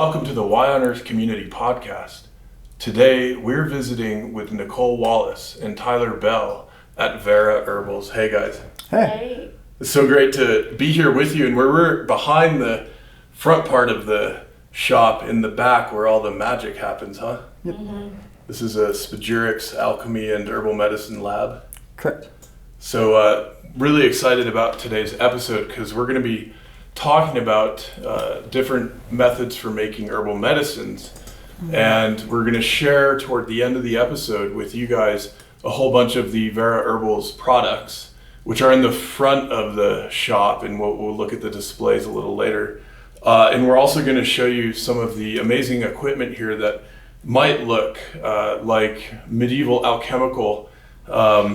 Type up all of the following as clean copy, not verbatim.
welcome to the Y on Earth Community Podcast. Today, we're visiting with Nicole Wallace and Tyler Bell at Vera Herbals. Hey, guys. Hey. It's so great to be here with you, and we're behind the front part of the shop in the back where all the magic happens, huh? Yep. Mm-hmm. This is a Spagyric's Alchemy and Herbal Medicine Lab. Correct. So, really excited about today's episode because we're going to be talking about different methods for making herbal medicines. And we're going to share toward the end of the episode with you guys a whole bunch of the Vera Herbals products, which are in the front of the shop, and we'll look at the displays a little later. And we're also going to show you some of the amazing equipment here that might look like medieval alchemical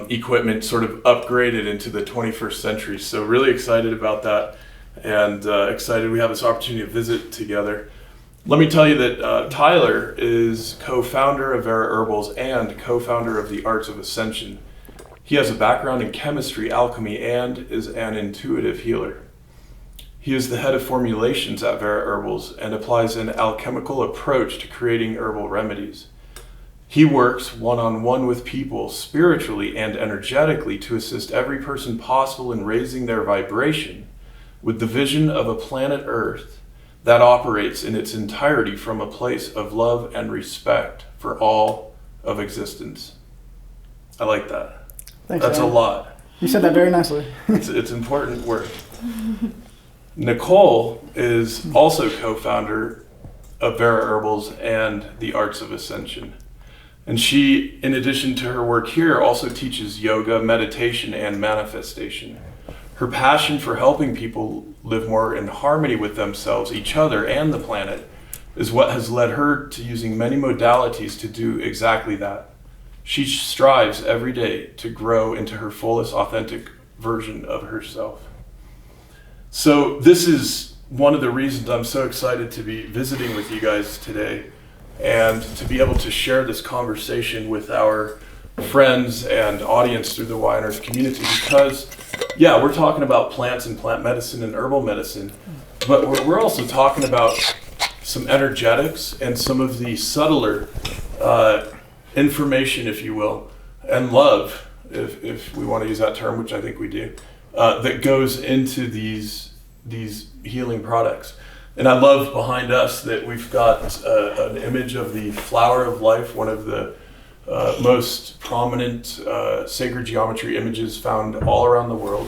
equipment sort of upgraded into the 21st century. So really excited about that. And excited we have this opportunity to visit together. Let me tell you that Tyler is co-founder of Vera Herbals and co-founder of the Arts of Ascension. He has a background in chemistry, alchemy, and is an intuitive healer. He is the head of formulations at Vera Herbals and applies an alchemical approach to creating herbal remedies. He works one-on-one with people spiritually and energetically to assist every person possible in raising their vibration with the vision of a planet Earth that operates in its entirety from a place of love and respect for all of existence. I like that. Thanks, That's Aaron. a lot. You said that very nicely. It's important work. Nicole is also co-founder of Vera Herbals and the Arts of Ascension. And she, in addition to her work here, also teaches yoga, meditation, and manifestation. Her passion for helping people live more in harmony with themselves, each other, and the planet is what has led her to using many modalities to do exactly that. She strives every day to grow into her fullest, authentic version of herself. So this is one of the reasons I'm so excited to be visiting with you guys today and to be able to share this conversation with our friends and audience through the Y on Earth community because, yeah, we're talking about plants and plant medicine and herbal medicine, but we're also talking about some energetics and some of the subtler information, if you will, and love, if we want to use that term, which I think we do, that goes into these healing products. And I love behind us that we've got an image of the flower of life, one of the most prominent sacred geometry images found all around the world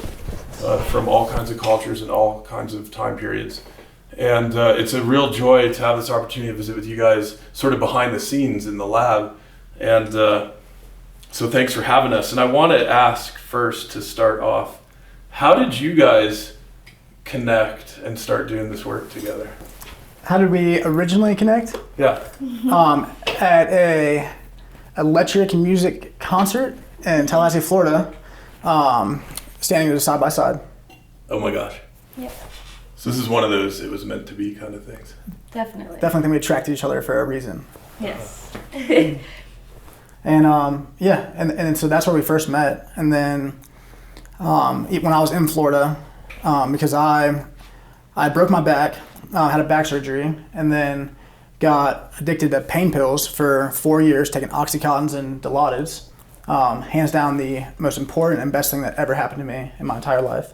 from all kinds of cultures and all kinds of time periods. And it's a real joy to have this opportunity to visit with you guys sort of behind the scenes in the lab. And so thanks for having us. And I want to ask first to start off, how did you guys connect and start doing this work together? How did we originally connect? Yeah. At a electric music concert in Tallahassee, Florida, standing side by side. Oh my gosh. Yep. So this is one of those it was meant to be kind of things. Definitely. Definitely think we attracted each other for a reason. Yes. And yeah, and so that's where we first met. And then when I was in Florida, because I broke my back, had a back surgery, and then got addicted to pain pills for 4 years, taking Oxycontins and Dilaudid. Hands down the most important and best thing that ever happened to me in my entire life.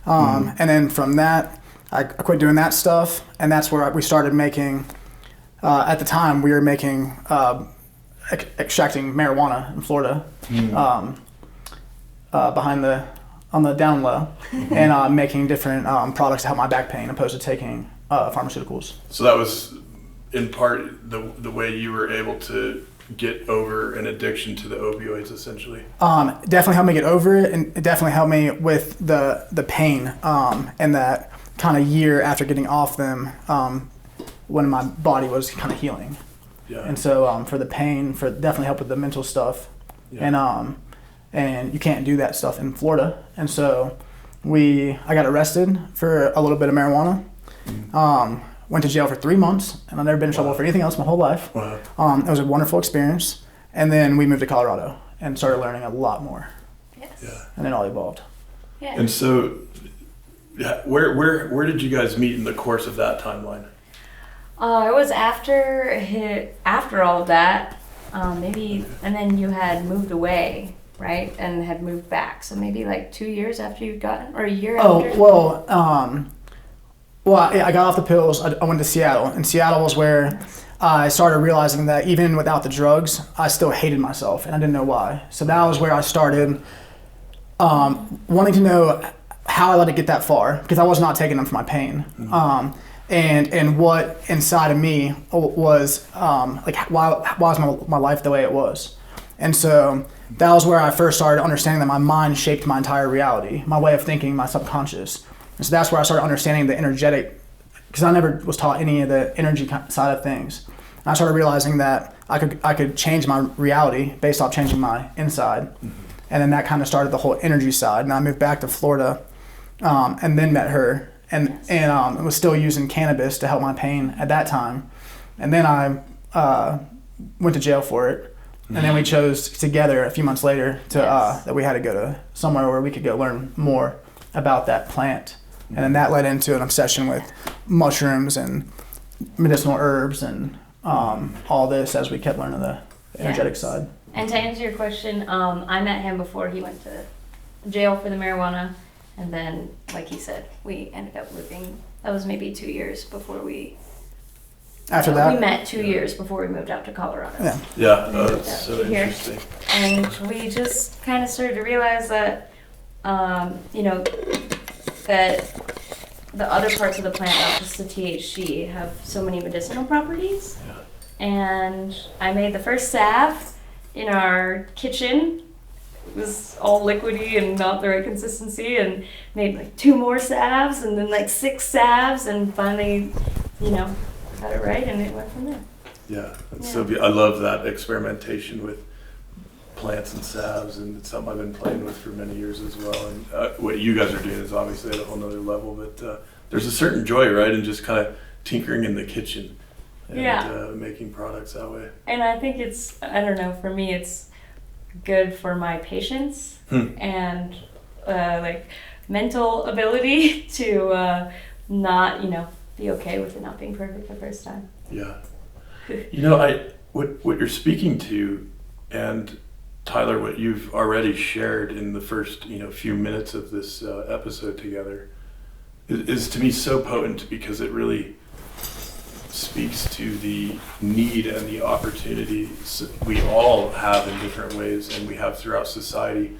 And then from that, I quit doing that stuff, and that's where we started making, at the time, we were making, extracting marijuana in Florida, on the down low, and making different products to help my back pain, opposed to taking pharmaceuticals. So that was in part the way you were able to get over an addiction to the opioids, essentially. Definitely helped me get over it, and it definitely helped me with the pain, and that kind of year after getting off them, when my body was kind of healing. Yeah. And so for the pain, for definitely helped with the mental stuff, Yeah. and you can't do that stuff in Florida. And so I got arrested for a little bit of marijuana. Went to jail for 3 months, and I've never been in trouble for anything else my whole life. Wow. It was a wonderful experience. And then we moved to Colorado and started learning a lot more. Yes. Yeah. And then all evolved. Yeah. And so, where did you guys meet in the course of that timeline? It was after all of that, maybe, and then you had moved away, right, and had moved back. So maybe like 2 years after you'd gotten, or a year after. I got off the pills. I went to Seattle, and Seattle was where I started realizing that even without the drugs, I still hated myself, and I didn't know why. So that was where I started wanting to know how I let it get that far, because I was not taking them for my pain. And what inside of me was why was my life the way it was? And so that was where I first started understanding that my mind shaped my entire reality, my way of thinking, my subconscious. And so that's where I started understanding the energetic, because I never was taught any of the energy side of things. And I started realizing that I could change my reality based off changing my inside. And then that kind of started the whole energy side. And I moved back to Florida and then met her. And was still using cannabis to help my pain at that time. And then I went to jail for it. And then we chose together a few months later that we had to go to somewhere where we could go learn more about that plant. And then that led into an obsession with mushrooms and medicinal herbs and all this as we kept learning the energetic side. And to answer your question, I met him before he went to jail for the marijuana. And then, like he said, we ended up living, that was maybe 2 years before we... After that? We met 2 years before we moved out to Colorado. Yeah, that's so here. interesting. And we just kind of started to realize that, that the other parts of the plant, not just the THC, have so many medicinal properties. Yeah. And I made the first salve in our kitchen. It was all liquidy and not the right consistency, and made like 2 more salves and then like 6 salves, and finally, got it right, and it went from there. Yeah, so I love that experimentation with plants and salves, and it's something I've been playing with for many years as well. And what you guys are doing is obviously at a whole nother level, but there's a certain joy, right, in just kind of tinkering in the kitchen and making products that way. And I think it's, I don't know, for me it's good for my patience and like mental ability to not, be okay with it not being perfect the first time. Yeah. What you're speaking to, and Tyler, what you've already shared in the first few minutes of this episode together is to me so potent, because it really speaks to the need and the opportunities we all have in different ways, and we have throughout society,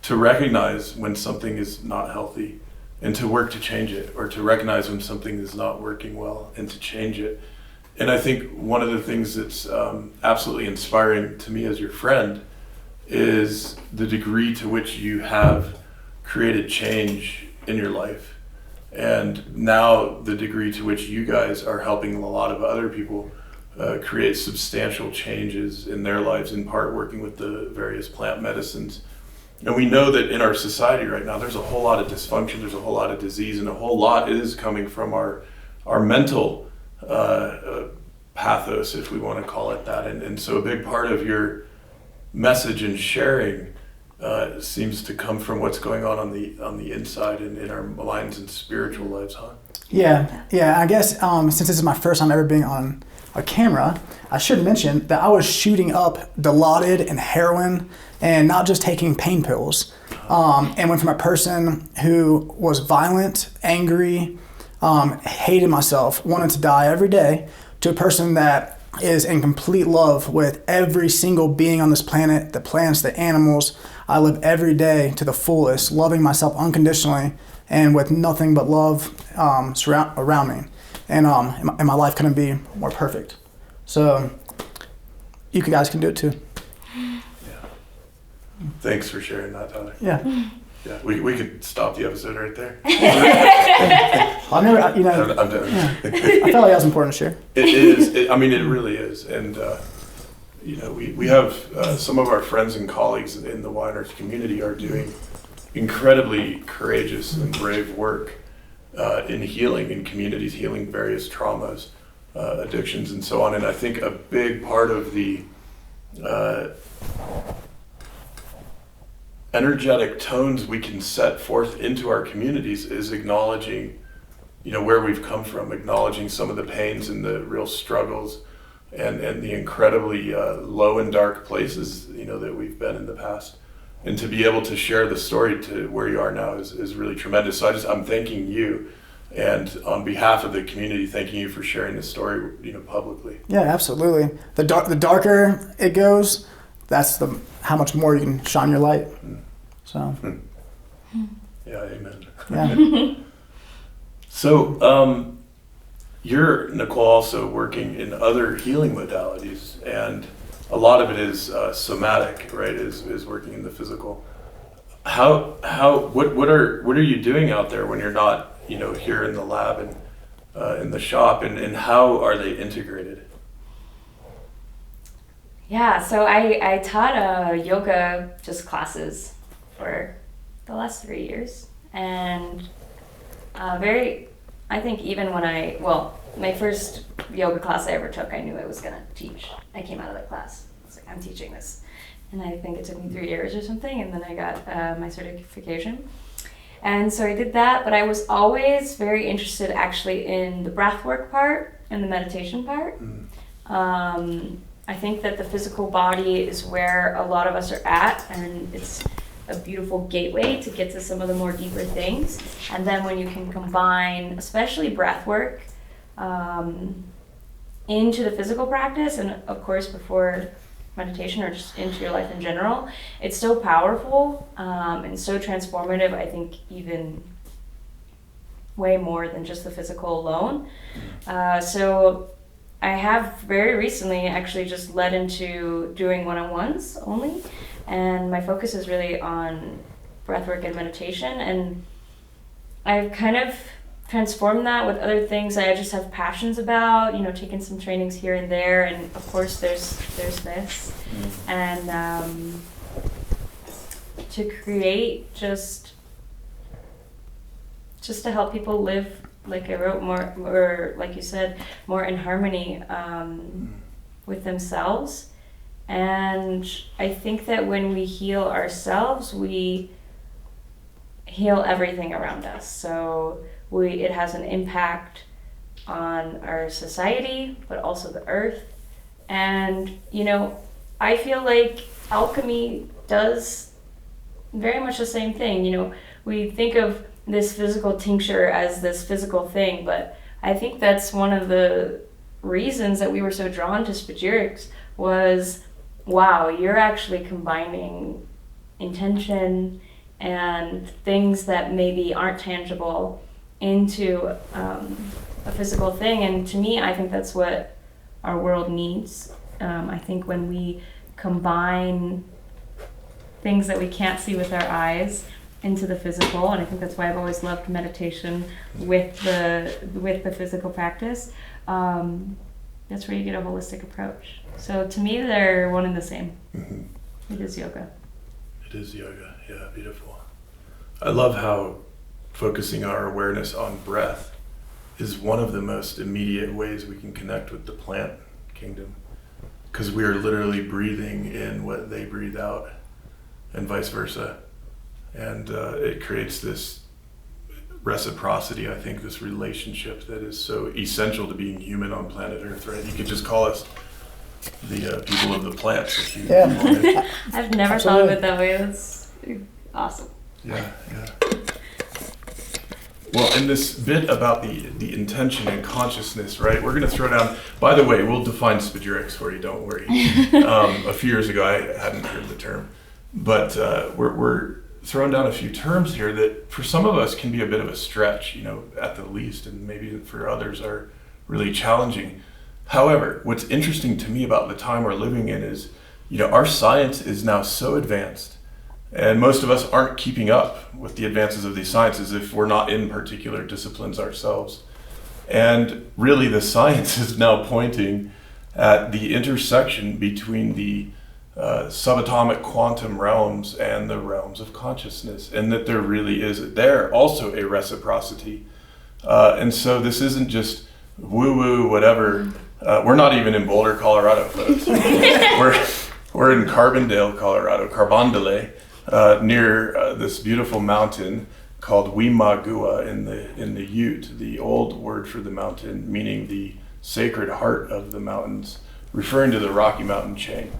to recognize when something is not healthy and to work to change it, or to recognize when something is not working well and to change it. And I think one of the things that's absolutely inspiring to me as your friend is the degree to which you have created change in your life. And now the degree to which you guys are helping a lot of other people create substantial changes in their lives, in part working with the various plant medicines. And we know that in our society right now, there's a whole lot of dysfunction, there's a whole lot of disease, and a whole lot is coming from our mental pathos, if we want to call it that. And so a big part of your message and sharing seems to come from what's going on the inside and in our minds and spiritual lives, huh? Yeah. I guess since this is my first time ever being on a camera, I should mention that I was shooting up Dilaudid and heroin, and not just taking pain pills. And went from a person who was violent, angry, hated myself, wanted to die every day, to a person that is in complete love with every single being on this planet, the plants, the animals. I live every day to the fullest, loving myself unconditionally and with nothing but love around me. And my life couldn't be more perfect. So you guys can do it too. Yeah. Thanks for sharing that, Tyler. Yeah. Yeah, we could stop the episode right there. I never, I'm done. I felt like that was important to share. It is. It really is. And, we have some of our friends and colleagues in the wine arts community are doing incredibly courageous and brave work in healing, in communities, healing various traumas, addictions, and so on. And I think a big part of the energetic tones we can set forth into our communities is acknowledging where we've come from, acknowledging some of the pains and the real struggles and the incredibly low and dark places, that we've been in the past. And to be able to share the story to where you are now is really tremendous. So I'm thanking you, and on behalf of the community, thanking you for sharing this story, publicly. Yeah, absolutely. The darker it goes, that's how much more you can shine your light. So. Yeah, amen. Yeah. So, you're, Nicole, also working in other healing modalities, and a lot of it is somatic, right? Is working in the physical. What are you doing out there when you're not, here in the lab and in the shop, and how are they integrated? Yeah, so I taught yoga just classes for the last 3 years, and I think even when my first yoga class I ever took, I knew I was gonna teach. I came out of that class, I was like, I'm teaching this. And I think it took me 3 years or something, and then I got my certification. And so I did that, but I was always very interested actually in the breathwork part and the meditation part. I think that the physical body is where a lot of us are at, and it's a beautiful gateway to get to some of the more deeper things. And then when you can combine, especially breath work, into the physical practice, and of course before meditation or just into your life in general, it's so powerful and so transformative. I think even way more than just the physical alone. So I have very recently actually just led into doing one-on-ones only, and my focus is really on breathwork and meditation, and I've kind of transformed that with other things I just have passions about, taking some trainings here and there, and of course there's this, and to create just to help people live, like I wrote, more, or like you said, more in harmony with themselves. And I think that when we heal ourselves, we heal everything around us. So it has an impact on our society, but also the earth. And, I feel like alchemy does very much the same thing. We think of this physical tincture as this physical thing, but I think that's one of the reasons that we were so drawn to spagyrics was, wow, you're actually combining intention and things that maybe aren't tangible into a physical thing. And to me, I think that's what our world needs. I think when we combine things that we can't see with our eyes into the physical, and I think that's why I've always loved meditation with the physical practice, that's where you get a holistic approach. So to me, they're one and the same. Mm-hmm. It is yoga. It is yoga, yeah, beautiful. I love how focusing our awareness on breath is one of the most immediate ways we can connect with the plant kingdom, because we are literally breathing in what they breathe out, and vice versa. And it creates this reciprocity, I think, this relationship that is so essential to being human on planet Earth, right? You could just call us the people of the plants. If you wanted. I've never thought of it that way. That's awesome. Yeah. Well, in this bit about the intention and consciousness, right, we're going to throw down, by the way, we'll define spagyrics for you, don't worry. A few years ago, I hadn't heard the term, but we're throwing down a few terms here that for some of us can be a bit of a stretch, at the least, and maybe for others are really challenging. However, what's interesting to me about the time we're living in is, our science is now so advanced, and most of us aren't keeping up with the advances of these sciences if we're not in particular disciplines ourselves. And really the science is now pointing at the intersection between the subatomic quantum realms and the realms of consciousness, and that there really is there also a reciprocity. And so this isn't just woo-woo, whatever. We're not even in Boulder, Colorado, folks. we're in Carbondale, Colorado, near this beautiful mountain called Wimagua in the Ute, the old word for the mountain, meaning the sacred heart of the mountains, referring to the Rocky Mountain chain,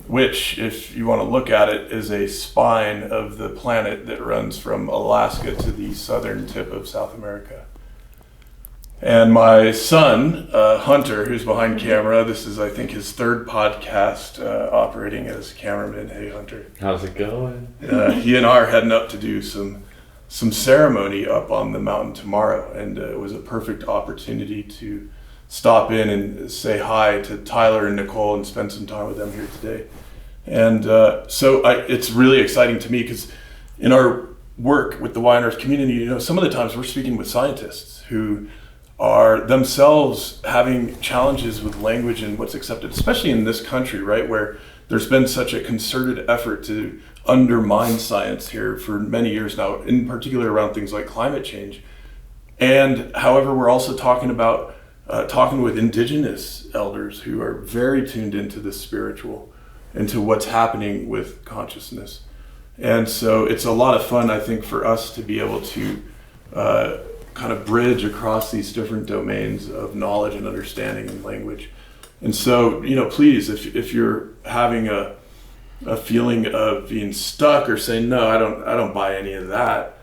which, if you want to look at it, is a spine of the planet that runs from Alaska to the southern tip of South America. And my son, Hunter, who's behind camera, this is, I think, his third podcast operating as cameraman. Hey, Hunter. How's it going? He and I are heading up to do some ceremony up on the mountain tomorrow, and it was a perfect opportunity to stop in and say hi to Tyler and Nicole and spend some time with them here today. And it's really exciting to me because in our work with the Wine Earth community, some of the times we're speaking with scientists who are themselves having challenges with language and what's accepted, especially in this country, right, where there's been such a concerted effort to undermine science here for many years now, in particular around things like climate change. And however, we're also talking with indigenous elders who are very tuned into the spiritual, into what's happening with consciousness. And so it's a lot of fun, I think, for us to be able to kind of bridge across these different domains of knowledge and understanding and language. And so, please, if you're having a feeling of being stuck or saying, no, I don't buy any of that,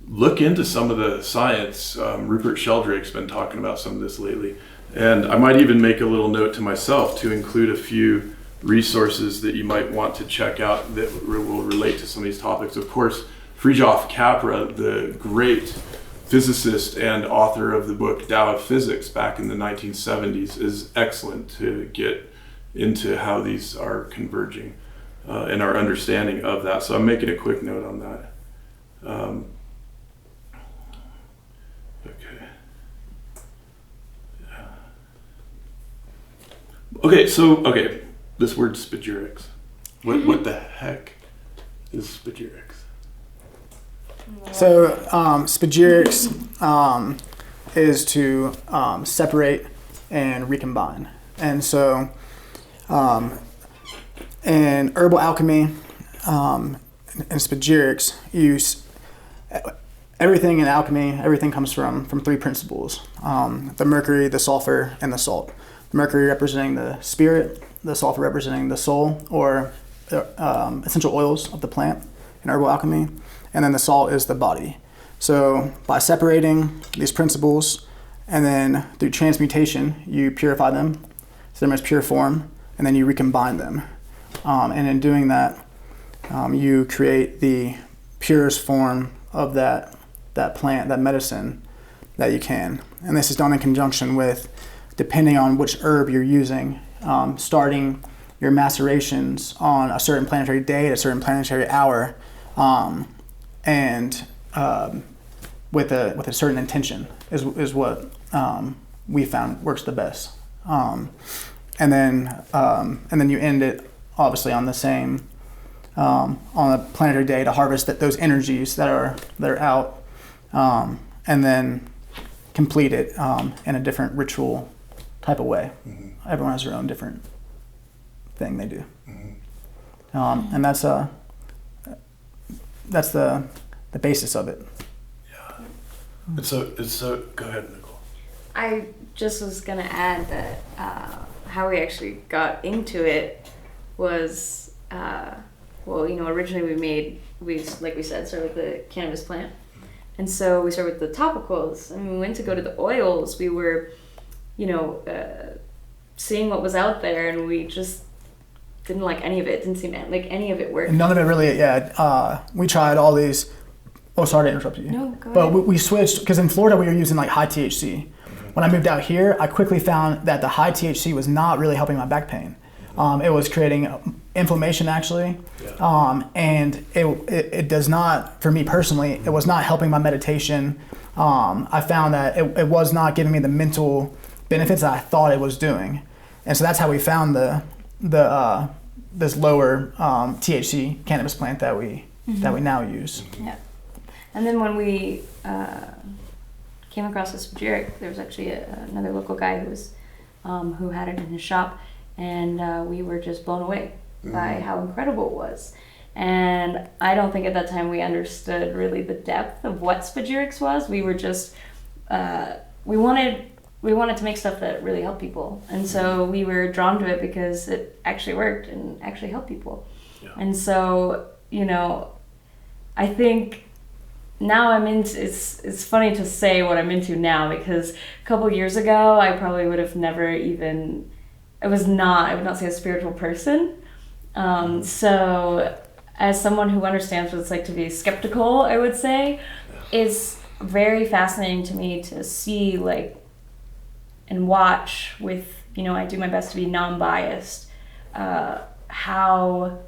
look into some of the science. Rupert Sheldrake's been talking about some of this lately. And I might even make a little note to myself to include a few resources that you might want to check out that will relate to some of these topics. Of course, Fritjof Capra, the great physicist and author of the book Tao of Physics back in the 1970s, is excellent to get into how these are converging in our understanding of that. So I'm making a quick note on that. Okay, this word spagyrics. What the heck is spagyrics? So spagyrics is to separate and recombine. And so in herbal alchemy and spagyrics, everything in alchemy, everything comes from three principles: the mercury, the sulfur, and the salt. The mercury representing the spirit, the sulfur representing the soul, or essential oils of the plant in herbal alchemy, and then the salt is the body. So by separating these principles, and then through transmutation, you purify them to their most pure form, and then you recombine them. And in doing that, you create the purest form of that plant, that medicine that you can. And this is done in conjunction with, depending on which herb you're using, starting your macerations on a certain planetary day at a certain planetary hour, and with a certain intention is what we found works the best. And then you end it obviously on the same on a planetary day to harvest those energies that are out, and then complete it in a different ritual type of way. Mm-hmm. Everyone has their own different thing they do. Mm-hmm. And that's the basis of it. Yeah. It's so. Go ahead, Nicole. I just was gonna add that how we actually got into it was originally we like we said, started with the cannabis plant, and so we started with the topicals. And when we went to go to the oils, we were seeing what was out there, and we just didn't like any of it. Didn't seem like any of it worked. And none of it really, we tried all these. Oh, sorry to interrupt you. No, go ahead. But we switched, because in Florida we were using like high THC. When I moved out here, I quickly found that the high THC was not really helping my back pain. It was creating inflammation actually, and it does not, for me personally, it was not helping my meditation. I found that it was not giving me the mental benefits that I thought it was doing, and so that's how we found this lower THC cannabis plant that we now use. Yeah, and then when we came across this spagyric, there was actually another local guy who had it in his shop, and we were just blown away by how incredible it was. And I don't think at that time we understood really the depth of what spagyrics was. We were just, we wanted to make stuff that really helped people. And so we were drawn to it because it actually worked and actually helped people. Yeah. And so, you know, I think now I'm into, it's funny to say what I'm into now, because a couple years ago, I probably would have never even, I would not say a spiritual person. So as someone who understands what it's like to be skeptical, I would say, it's very fascinating to me to see, like, and watch with, you know, I do my best to be non-biased, how,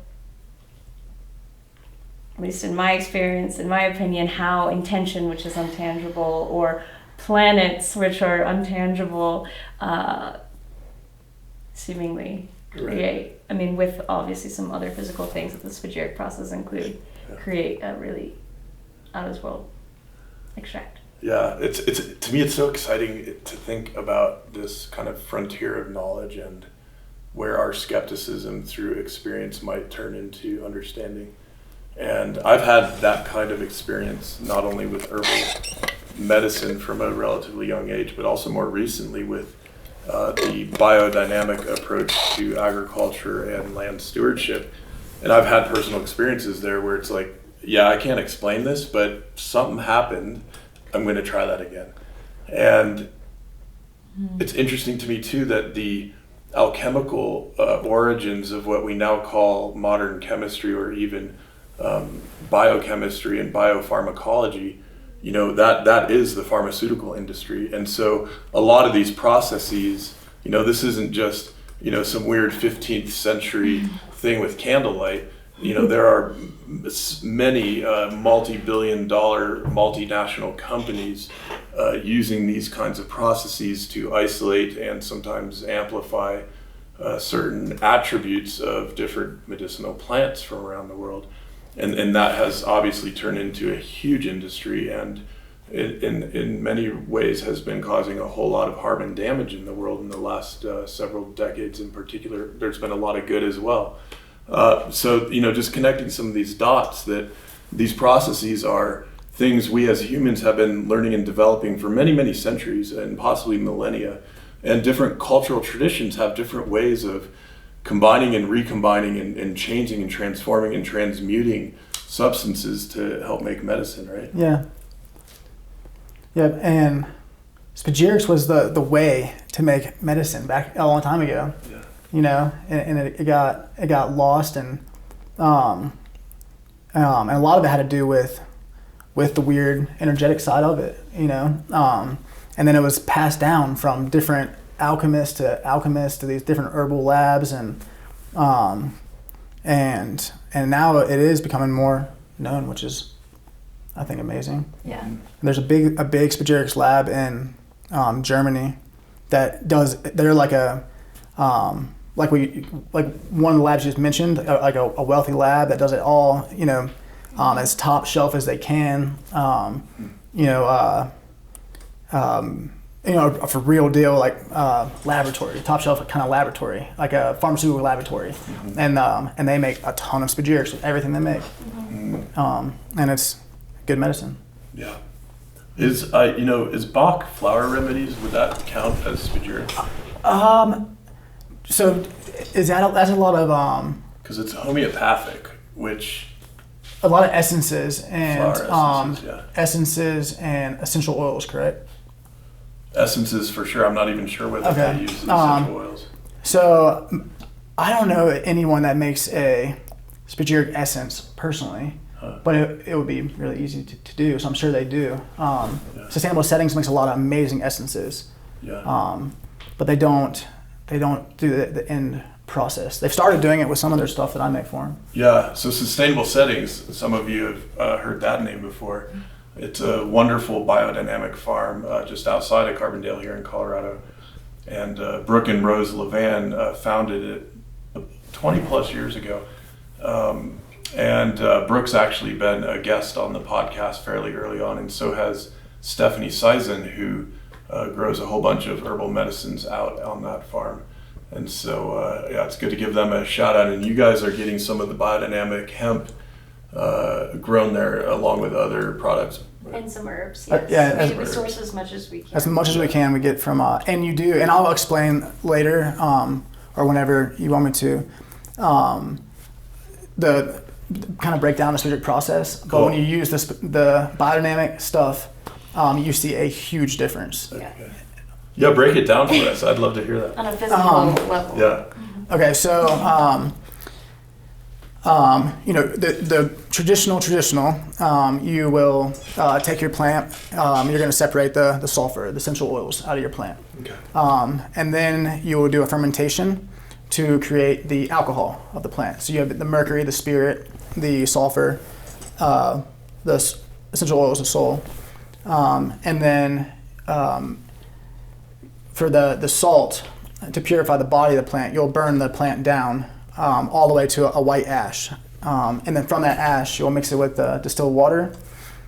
at least in my experience, in my opinion, how intention, which is intangible, or planets, which are intangible, seemingly create, I mean, with obviously some other physical things that the spagyric process include, create a really out of this world extract. Yeah, it's to me it's so exciting to think about this kind of frontier of knowledge and where our skepticism through experience might turn into understanding. And I've had that kind of experience not only with herbal medicine from a relatively young age, but also more recently with the biodynamic approach to agriculture and land stewardship. And I've had personal experiences there where it's like, yeah, I can't explain this, but something happened. I'm going to try that again. And it's interesting to me too that the alchemical origins of what we now call modern chemistry, or even biochemistry and biopharmacology, you know, that is the pharmaceutical industry. And so a lot of these processes, you know, this isn't just, you know, some weird 15th century thing with candlelight. You know, there are many multi-billion-dollar multinational companies using these kinds of processes to isolate and sometimes amplify certain attributes of different medicinal plants from around the world. And that has obviously turned into a huge industry, and in many ways has been causing a whole lot of harm and damage in the world in the last several decades in particular. There's been a lot of good as well. So, you know, just connecting some of these dots, that these processes are things we as humans have been learning and developing for many, many centuries and possibly millennia. And different cultural traditions have different ways of combining and recombining and changing and transforming and transmuting substances to help make medicine, right? Yeah. Yeah, and spagyrics was the way to make medicine back a long time ago. Yeah. You know, and it got lost, and a lot of it had to do with the weird energetic side of it, you know, and then it was passed down from different alchemists to these different herbal labs, and now it is becoming more known, which is, I think, amazing. Yeah. And there's a big spagyrics lab in Germany that does. They're like a like one of the labs you just mentioned, like a wealthy lab that does it all, you know, as top shelf as they can, for real deal, like laboratory, top shelf kind of laboratory, like a pharmaceutical laboratory, and they make a ton of spagyrics with everything they make, and it's good medicine. Yeah. Is Bach flower remedies, would that count as spagyrics? So that's a lot of because it's homeopathic, which a lot of essences and essences, and essential oils, correct? Essences for sure. I'm not even sure whether they use essential oils. So I don't know anyone that makes a spagyric essence personally, but it would be really easy to do. So I'm sure they do. Sustainable Settings makes a lot of amazing essences, but they don't do the end process. They've started doing it with some of their stuff that I make for them. Yeah, so Sustainable Settings, some of you have heard that name before. It's a wonderful biodynamic farm just outside of Carbondale here in Colorado. And Brooke and Rose Levan founded it 20 plus years ago. And Brooke's actually been a guest on the podcast fairly early on, and so has Stephanie Sison, who grows a whole bunch of herbal medicines out on that farm. And so, it's good to give them a shout out. And you guys are getting some of the biodynamic hemp grown there along with other products. And some herbs, yes. We source as much as we can. As much as we can, we get from, and you do, and I'll explain later, or whenever you want me to, the kind of break down the specific process. But Cool. when you use the biodynamic stuff, you see a huge difference. Okay. Yeah, break it down for us. I'd love to hear that. On a physical level. Yeah. Okay, so the traditional, you will take your plant. You're going to separate the sulfur, the essential oils, out of your plant, Okay. and then you will do a fermentation to create the alcohol of the plant. So you have the mercury, the spirit, the sulfur, the essential oils, the soul, and then for the salt, to purify the body of the plant, you'll burn the plant down all the way to a white ash. And then from that ash, you'll mix it with distilled water,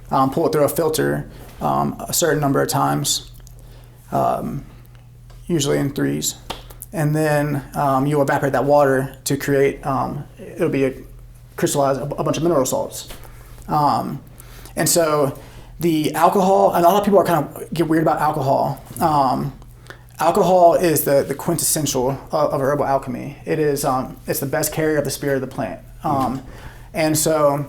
pull it through a filter a certain number of times, usually in 3s. And then you'll evaporate that water to create, it'll be crystallized a bunch of mineral salts. And so the alcohol, and a lot of people are kind of get weird about alcohol. Alcohol is the quintessential of herbal alchemy. It is it's the best carrier of the spirit of the plant. And so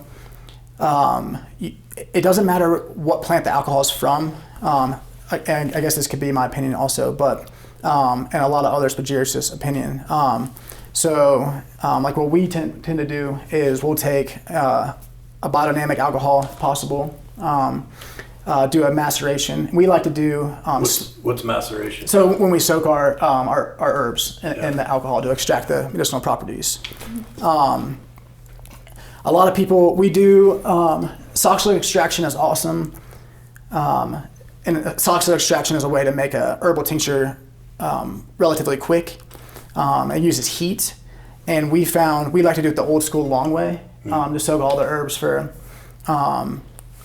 it doesn't matter what plant the alcohol is from. And I guess this could be my opinion also, but and a lot of others, but Jerry's opinion. Like what we tend to do is we'll take a biodynamic alcohol if possible. Do a maceration. We like to do. What's maceration? So when we soak our herbs in the alcohol to extract the medicinal properties. A lot of people, we do soxhlet extraction is awesome. And soxhlet extraction is a way to make a herbal tincture relatively quick. It uses heat, and we like to do it the old school long way, to soak all the herbs for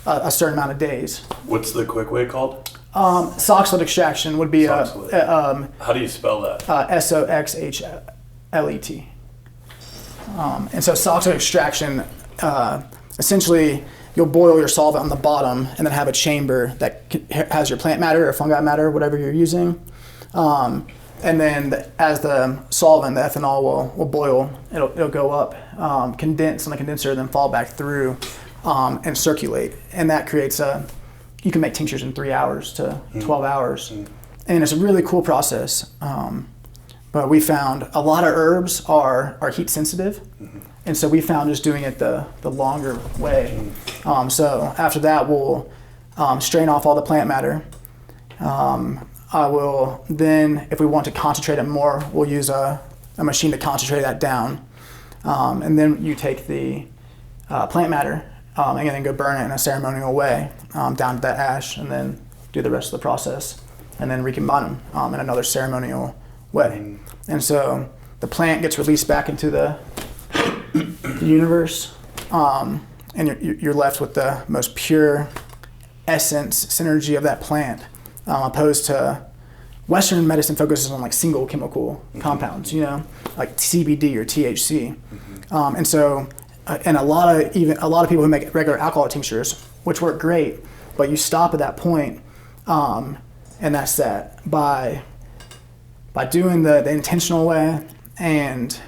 a certain amount of days. What's the quick way called? Soxhlet extraction would be How do you spell that? Soxhlet. And so soxhlet extraction, essentially you'll boil your solvent on the bottom and then have a chamber that has your plant matter or fungi matter, whatever you're using. And then as the solvent, the ethanol will boil, it'll go up, condense on the condenser, then fall back through and circulate. And that creates you can make tinctures in 3 hours to 12 hours. And it's a really cool process. But we found a lot of herbs are heat sensitive. And so we found just doing it the longer way. So after that, we'll strain off all the plant matter. I will then, if we want to concentrate it more, we'll use a machine to concentrate that down. And then you take the plant matter and then go burn it in a ceremonial way down to that ash, and then do the rest of the process, and then recombine them in another ceremonial way. And so the plant gets released back into the universe, and you're left with the most pure essence, synergy of that plant, opposed to Western medicine focuses on like single chemical compounds, like CBD or THC. And so, and a lot of people who make regular alcohol tinctures, which work great, but you stop at that point, and that's that. By doing the intentional way and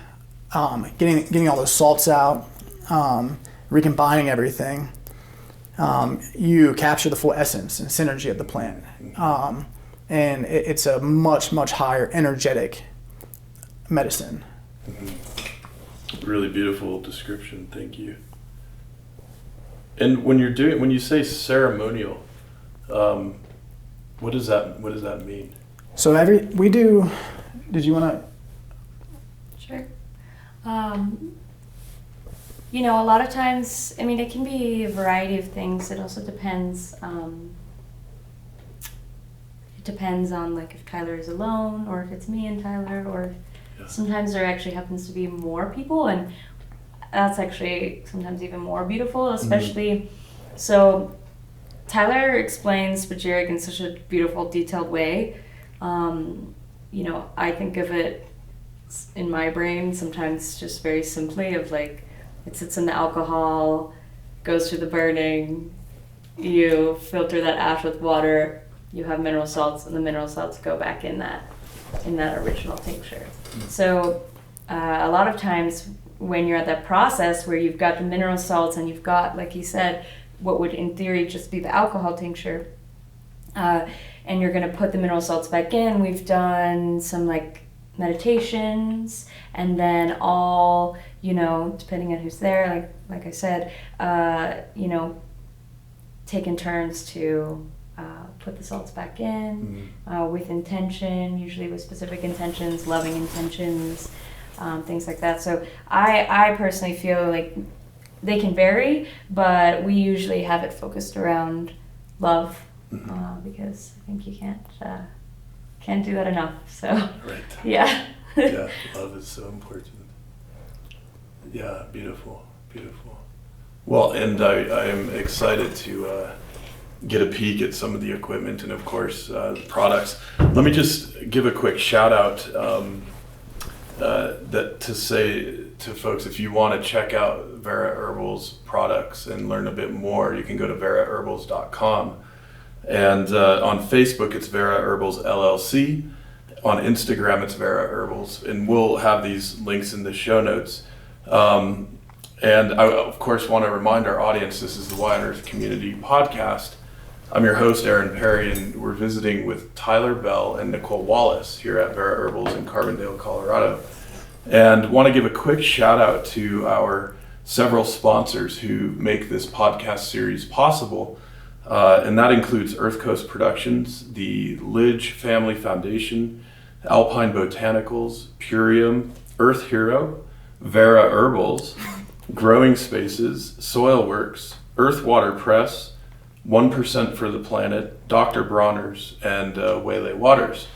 getting all those salts out, recombining everything, you capture the full essence and synergy of the plant. And it's a much, much higher energetic medicine. Really beautiful description. Thank you. And when you say ceremonial, what does that mean? So we do. Did you want to? Sure. A lot of times, it can be a variety of things. It also depends. It depends on like if Tyler is alone or if it's me and Tyler, or sometimes there actually happens to be more people, and that's actually sometimes even more beautiful, especially. So Tyler explains Bajiric in such a beautiful, detailed way. I think of it in my brain, sometimes just very simply of like, it sits in the alcohol, goes through the burning, you filter that ash with water, you have mineral salts, and the mineral salts go back in that original tincture. So a lot of times when you're at that process where you've got the mineral salts and you've got, like you said, what would in theory just be the alcohol tincture, and you're going to put the mineral salts back in, we've done some like meditations, and then all, depending on who's there, like I said, taking turns to put the salts back in with intention, usually with specific intentions, loving intentions, things like that. So I personally feel like they can vary, but we usually have it focused around love, because I think you can't do that enough. So Right. yeah. Yeah, love is so important. Yeah, beautiful. Well, and I am excited to get a peek at some of the equipment and, of course, the products. Let me just give a quick shout out to say to folks, if you want to check out Vera Herbals products and learn a bit more, you can go to veraherbals.com. And on Facebook, it's Vera Herbals LLC. On Instagram, it's Vera Herbals. And we'll have these links in the show notes. And I, of course, want to remind our audience, this is the Why on Earth Community Podcast. I'm your host, Aaron Perry, and we're visiting with Tyler Bell and Nicole Wallace here at Vera Herbals in Carbondale, Colorado. And want to give a quick shout out to our several sponsors who make this podcast series possible. And that includes Earth Coast Productions, the Lidge Family Foundation, Alpine Botanicals, Purium, Earth Hero, Vera Herbals, Growing Spaces, Soilworks, Earth Water Press, 1% for the Planet, Dr. Bronner's, and Waylay Waters.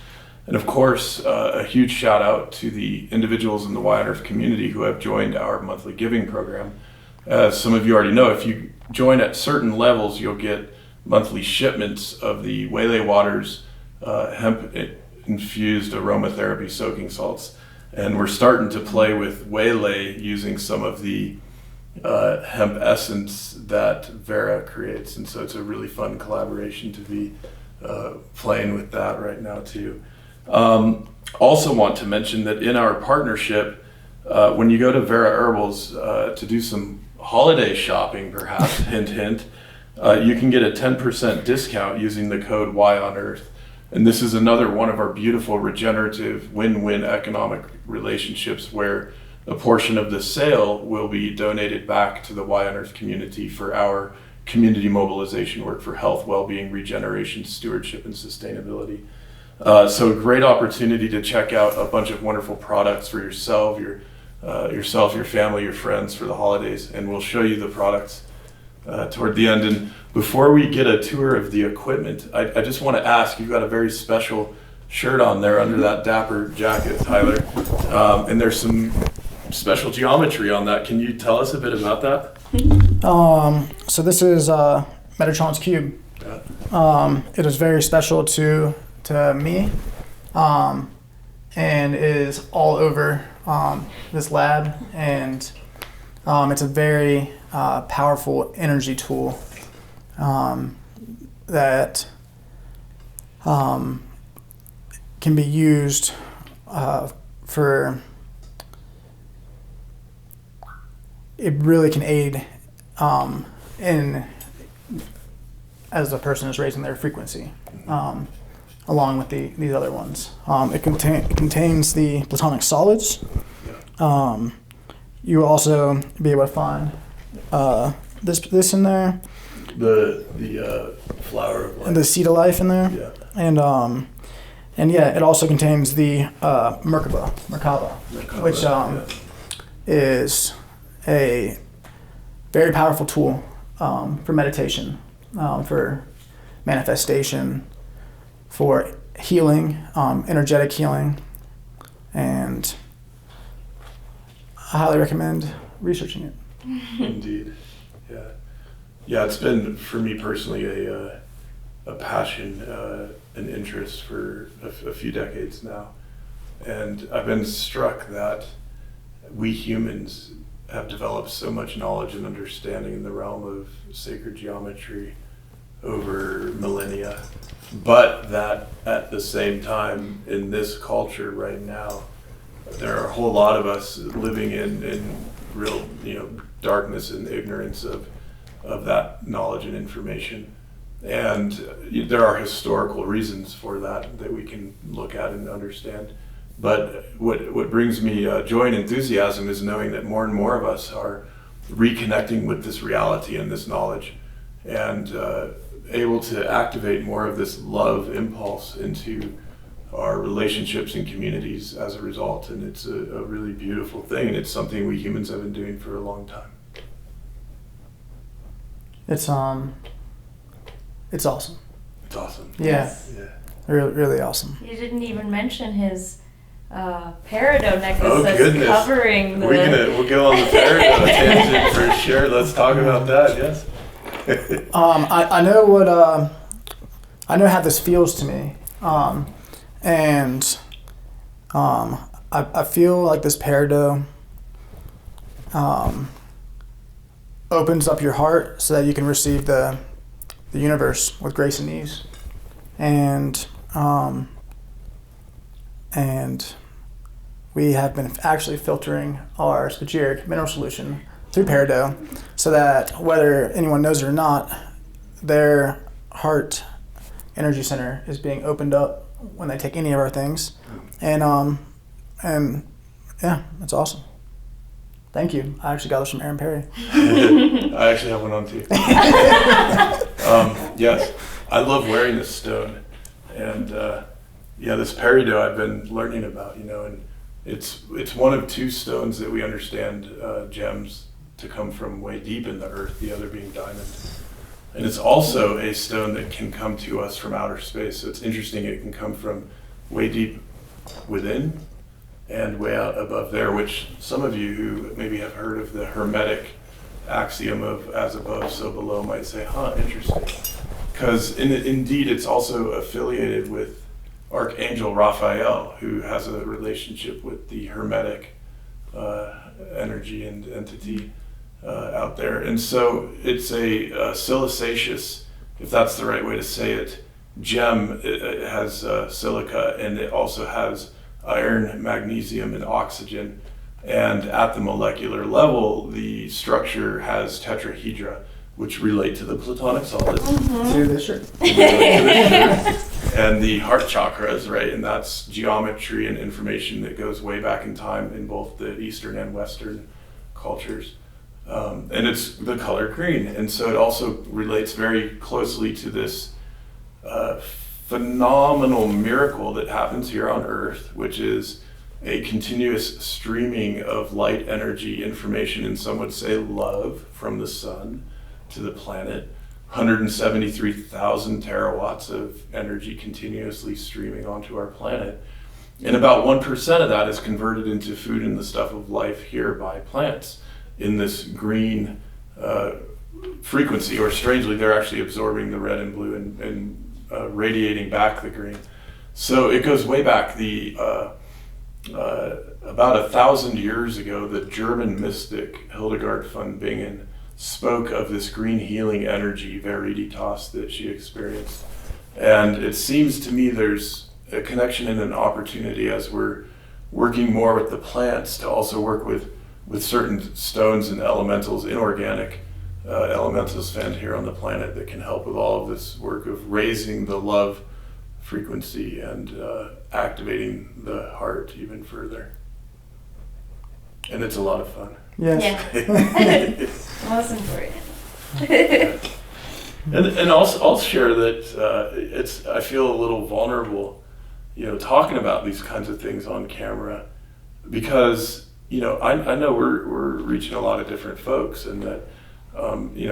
And of course, a huge shout out to the individuals in the Why on Earth community who have joined our monthly giving program. As some of you already know, if you join at certain levels, you'll get monthly shipments of the Waylay Waters hemp-infused aromatherapy soaking salts. And we're starting to play with Waylay using some of the hemp essence that Vera creates. And so it's a really fun collaboration to be playing with that right now too. Also want to mention that in our partnership, when you go to Vera Herbals to do some holiday shopping, perhaps, hint, hint, you can get a 10% discount using the code WHYONEARTH. And this is another one of our beautiful regenerative win-win economic relationships where a portion of the sale will be donated back to the Why on Earth community for our community mobilization work for health, well-being, regeneration, stewardship, and sustainability. So a great opportunity to check out a bunch of wonderful products for yourself, your family, your friends for the holidays, and we'll show you the products toward the end. And before we get a tour of the equipment, I just want to ask, you've got a very special shirt on there under that dapper jacket, Tyler, and there's some special geometry on that. Can you tell us a bit about that? So this is Metatron's cube. Yeah. It is very special to me, and is all over this lab, and it's a very powerful energy tool that can be used for. It really can aid in as the person is raising their frequency, along with these other ones. It contains the platonic solids. You will also be able to find this in there. The flower of life. The seed of life in there. Yeah. And yeah, it also contains the Merkaba, which is a very powerful tool for meditation, for manifestation, for healing, energetic healing, and I highly recommend researching it. Indeed, yeah. It's been for me personally a passion, an interest for a few decades now, And I've been struck that we humans have developed so much knowledge and understanding in the realm of sacred geometry over millennia, but that at the same time in this culture right now, there are a whole lot of us living in real, darkness and ignorance of that knowledge and information. And there are historical reasons for that we can look at and understand. But what brings me joy and enthusiasm is knowing that more and more of us are reconnecting with this reality and this knowledge, and able to activate more of this love impulse into our relationships and communities as a result. And it's a really beautiful thing, and it's something we humans have been doing for a long time. It's awesome. It's awesome. Yeah. Yes. Yeah. Really awesome. You didn't even mention his peridot necklace Oh, that's goodness. covering the... We'll go on the peridot tangent for sure. Let's talk about that, yes. I know what I know how this feels to me, and I feel like this peridot opens up your heart so that you can receive the universe with grace and ease, and we have been actually filtering our spagyric mineral solution through peridot, so that whether anyone knows it or not, their heart energy center is being opened up when they take any of our things, and yeah, it's awesome. Thank you. I actually got this from Aaron Perry. I actually have one on too. Yes, I love wearing this stone, and this peridot I've been learning about, and it's one of two stones that we understand gems to come from way deep in the earth, the other being diamond. And it's also a stone that can come to us from outer space. So it's interesting, it can come from way deep within and way out above there, which some of you who maybe have heard of the Hermetic axiom of as above, so below might say, interesting. Because indeed it's also affiliated with Archangel Raphael, who has a relationship with the Hermetic energy and entity out there. And so it's a silicaceous, if that's the right way to say it, gem. It has silica, and it also has iron, magnesium, and oxygen. And at the molecular level, the structure has tetrahedra, which relate to the Platonic solids. Do this shirt. And the heart chakras, right? And that's geometry and information that goes way back in time in both the Eastern and Western cultures. And it's the color green. And so it also relates very closely to this phenomenal miracle that happens here on Earth, which is a continuous streaming of light energy information, and some would say love, from the sun to the planet. 173,000 terawatts of energy continuously streaming onto our planet. And about 1% of that is converted into food and the stuff of life here by plants in this green frequency, or strangely, they're actually absorbing the red and blue and radiating back the green. So it goes way back. About 1,000 years ago, the German mystic Hildegard von Bingen spoke of this green healing energy, Veriditas, that she experienced. And it seems to me there's a connection and an opportunity as we're working more with the plants to also work with certain stones and elementals, inorganic elementals found here on the planet, that can help with all of this work of raising the love frequency and activating the heart even further. And it's a lot of fun. Yes. Yeah. Most important. And I'll share that I feel a little vulnerable, talking about these kinds of things on camera, because I know we're reaching a lot of different folks, and that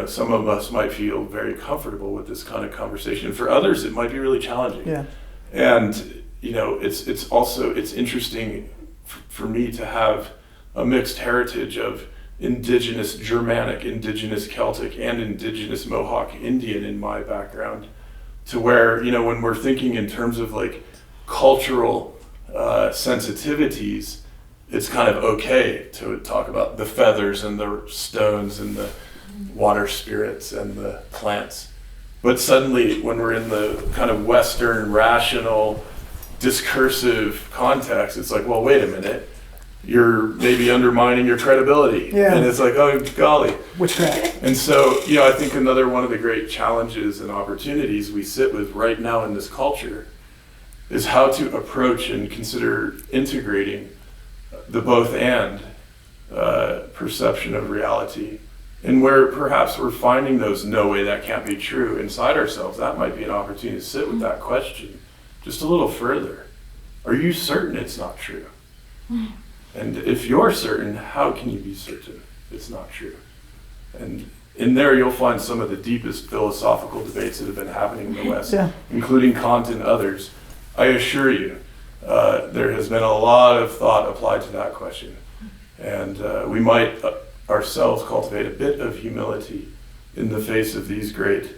some of us might feel very comfortable with this kind of conversation. For others, it might be really challenging. Yeah. And it's interesting for me to have a mixed heritage of indigenous Germanic, indigenous Celtic, and indigenous Mohawk Indian in my background, to where, when we're thinking in terms of like cultural sensitivities, it's kind of okay to talk about the feathers and the stones and the water spirits and the plants. But suddenly, when we're in the kind of Western, rational, discursive context, it's like, well, wait a minute. You're maybe undermining your credibility. Yeah. And it's like, oh, golly. Witchcraft. And so, I think another one of the great challenges and opportunities we sit with right now in this culture is how to approach and consider integrating the both and perception of reality. And where perhaps we're finding those no way that can't be true inside ourselves, that might be an opportunity to sit with that question just a little further. Are you certain it's not true? And if you're certain, how can you be certain it's not true? And in there you'll find some of the deepest philosophical debates that have been happening in the West, including Kant and others. I assure you, there has been a lot of thought applied to that question. And we might ourselves cultivate a bit of humility in the face of these great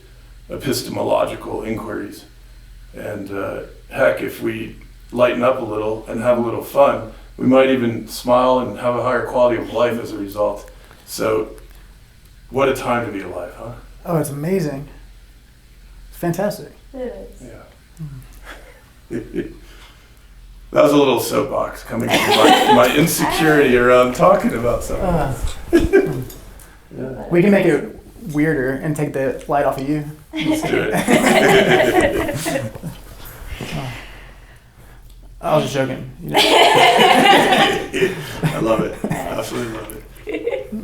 epistemological inquiries. And heck, if we lighten up a little and have a little fun, we might even smile and have a higher quality of life as a result. So, what a time to be alive, huh? Oh, it's amazing. It's fantastic. It is. Yeah. That was a little soapbox coming from my insecurity around talking about something. We can make it weirder and take the light off of you. Let's do it. I was just joking. I love it. Absolutely love it.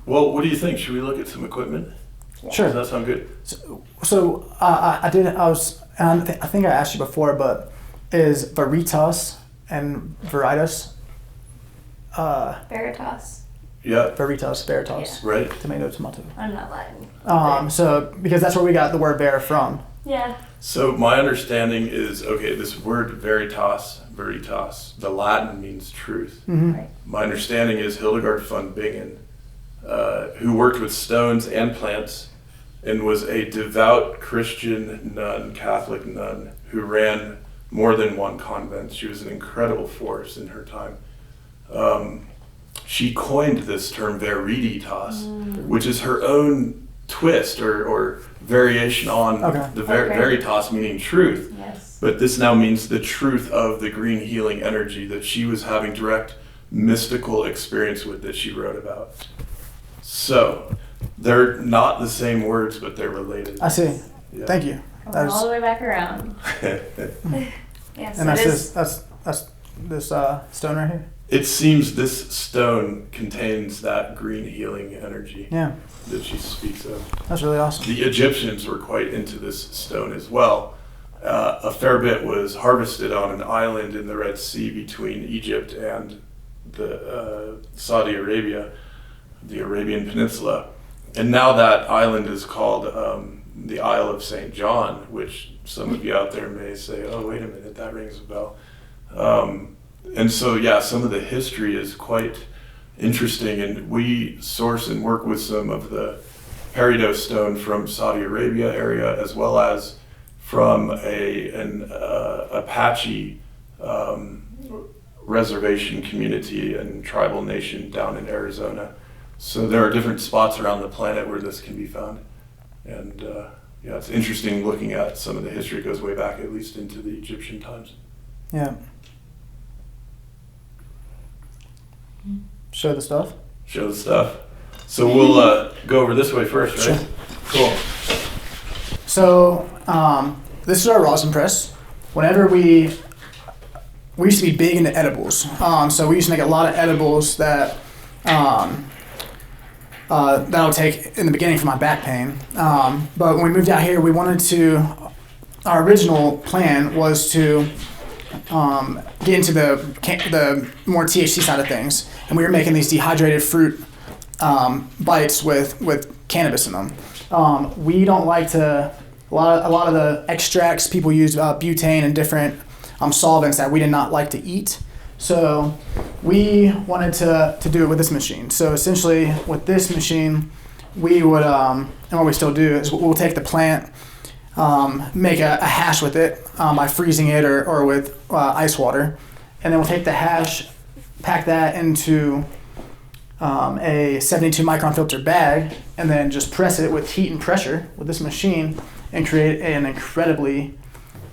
Well, what do you think? Should we look at some equipment? Sure. Does that sound good? So I think I asked you before, but is Veritas and Veritas? Veritas. Yeah. Veritas. Yeah. Right. Tomato. I'm not Latin. So because that's where we got the word Vera from. Yeah. So my understanding is, this word veritas, the Latin means truth. Mm-hmm. Right. My understanding is Hildegard von Bingen, who worked with stones and plants and was a devout Christian nun, Catholic nun, who ran more than one convent. She was an incredible force in her time. She coined this term veritas, which is her own twist or variation on the veritas, meaning truth. Yes. But this now means the truth of the green healing energy that she was having direct mystical experience with, that she wrote about. So they're not the same words, but they're related. I see. Yeah. Thank you. Coming all the way back around. Yes. And that's this stone right here. It seems this stone contains that green healing energy that she speaks of. That's really awesome. The Egyptians were quite into this stone as well. A fair bit was harvested on an island in the Red Sea between Egypt and the Saudi Arabia, the Arabian Peninsula. And now that island is called the Isle of St. John, which some of you out there may say, oh, wait a minute, that rings a bell. And so, some of the history is quite interesting, and we source and work with some of the peridot stone from Saudi Arabia area, as well as from an Apache reservation community and tribal nation down in Arizona. So there are different spots around the planet where this can be found. And it's interesting looking at some of the history. It goes way back, at least into the Egyptian times. Yeah. Show the stuff. Show the stuff. So we'll go over this way first, right? Sure. Cool. So this is our Rosin Press. Whenever we used to be big into edibles. So we used to make a lot of edibles that I would take in the beginning for my back pain. But when we moved out here, our original plan was to get into the more THC side of things, and we were making these dehydrated fruit bites with cannabis in them. We don't like to. A lot of the extracts people use butane and different solvents that we did not like to eat. So we wanted to do it with this machine. So essentially, with this machine, we would and what we still do is we'll take the plant. make a hash with it by freezing it or with ice water. And then we'll take the hash, pack that into a 72 micron filter bag, and then just press it with heat and pressure with this machine and create an incredibly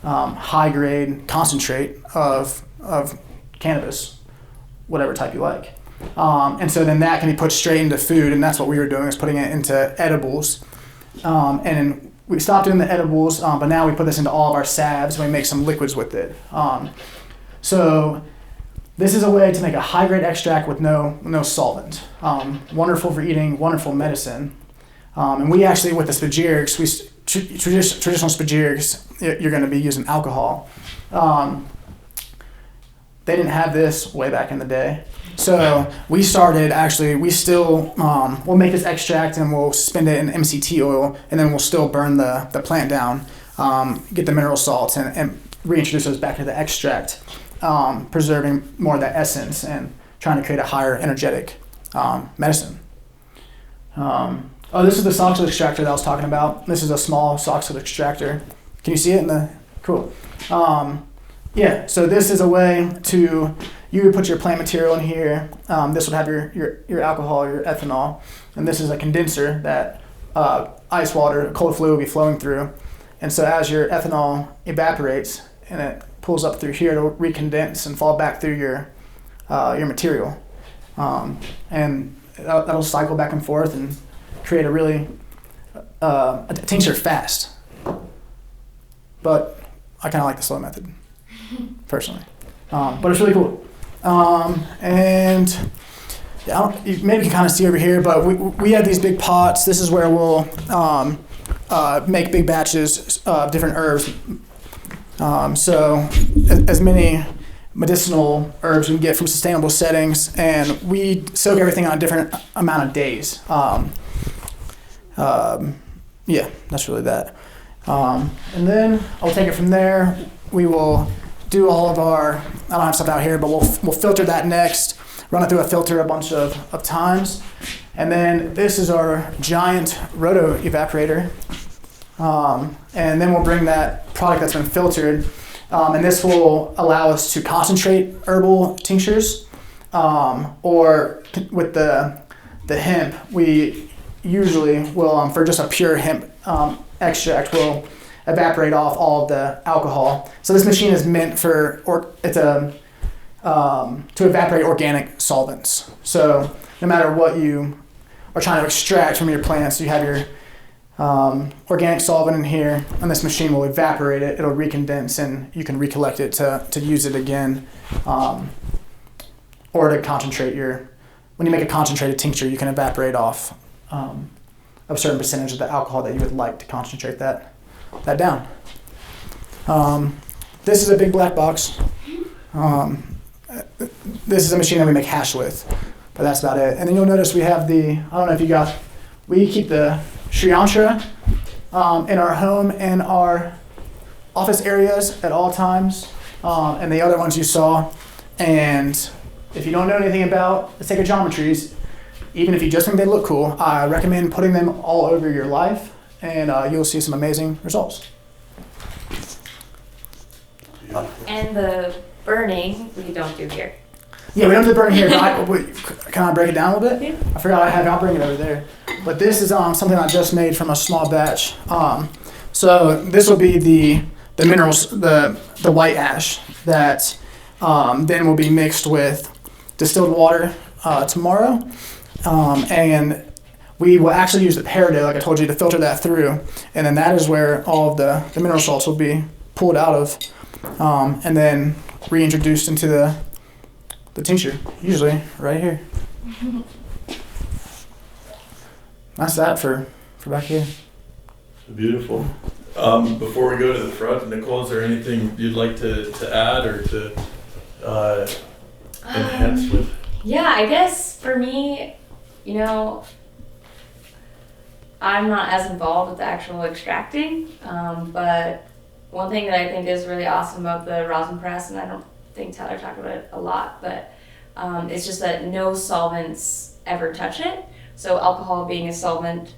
high grade concentrate of cannabis, whatever type you like. And so then that can be put straight into food, and that's what we were doing, is putting it into edibles. And we stopped doing the edibles, but now we put this into all of our salves and we make some liquids with it. So this is a way to make a high-grade extract with no solvent. Wonderful for eating, wonderful medicine. And we actually, with the spagyrics, traditional spagyrics, you're going to be using alcohol. They didn't have this way back in the day. So we still, we'll make this extract and we'll spend it in MCT oil, and then we'll still burn the plant down, get the mineral salts and reintroduce those back to the extract, preserving more of that essence and trying to create a higher energetic medicine. This is the soxhlet extractor that I was talking about. This is a small soxhlet extractor. Can you see it cool. So this is a way to, you would put your plant material in here. This would have your alcohol, your ethanol, and this is a condenser that ice water, cold fluid will be flowing through. And so as your ethanol evaporates and it pulls up through here, it'll recondense and fall back through your material. And that'll cycle back and forth and create a tincture fast. But I kind of like the slow method, personally. But it's really cool. And maybe you can kind of see over here, but we have these big pots. This is where we'll make big batches of different herbs. So as many medicinal herbs we can get from sustainable settings, and we soak everything on a different amount of days. That's really that. And then I'll take it from there. We will do all of our, I don't have stuff out here, but we'll filter that next, run it through a filter a bunch of times. And then this is our giant roto evaporator. And then we'll bring that product that's been filtered, and this will allow us to concentrate herbal tinctures, or with the hemp, we usually will, for just a pure hemp extract, will evaporate off all of the alcohol. So this machine is meant to evaporate organic solvents. So no matter what you are trying to extract from your plants, you have your organic solvent in here, and this machine will evaporate it. It'll recondense, and you can recollect it to use it again, or to concentrate when you make a concentrated tincture, you can evaporate off a certain percentage of the alcohol that you would like to concentrate that down. This is a big black box. This is a machine that we make hash with, but that's about it. And then you'll notice we have we keep the Sri Yantra in our home and our office areas at all times, and the other ones you saw. And if you don't know anything about the sacred geometries, even if you just think they look cool, I recommend putting them all over your life, and you'll see some amazing results. And the burning we don't do here. Yeah, we don't do the burning here, but can I break it down a little bit? Yeah. I forgot I have it. I'll bring it over there. But this is something I just made from a small batch. So this will be the minerals, the white ash that then will be mixed with distilled water tomorrow. And we will actually use the peridot, like I told you, to filter that through. And then that is where all of the mineral salts will be pulled out of, and then reintroduced into the tincture, usually right here. That's that for back here. Beautiful. Before we go to the front, Nicole, is there anything you'd like to add or to enhance with? Yeah, I guess for me, I'm not as involved with the actual extracting, but one thing that I think is really awesome about the Rosin Press, and I don't think Tyler talked about it a lot, but it's just that no solvents ever touch it. So alcohol being a solvent,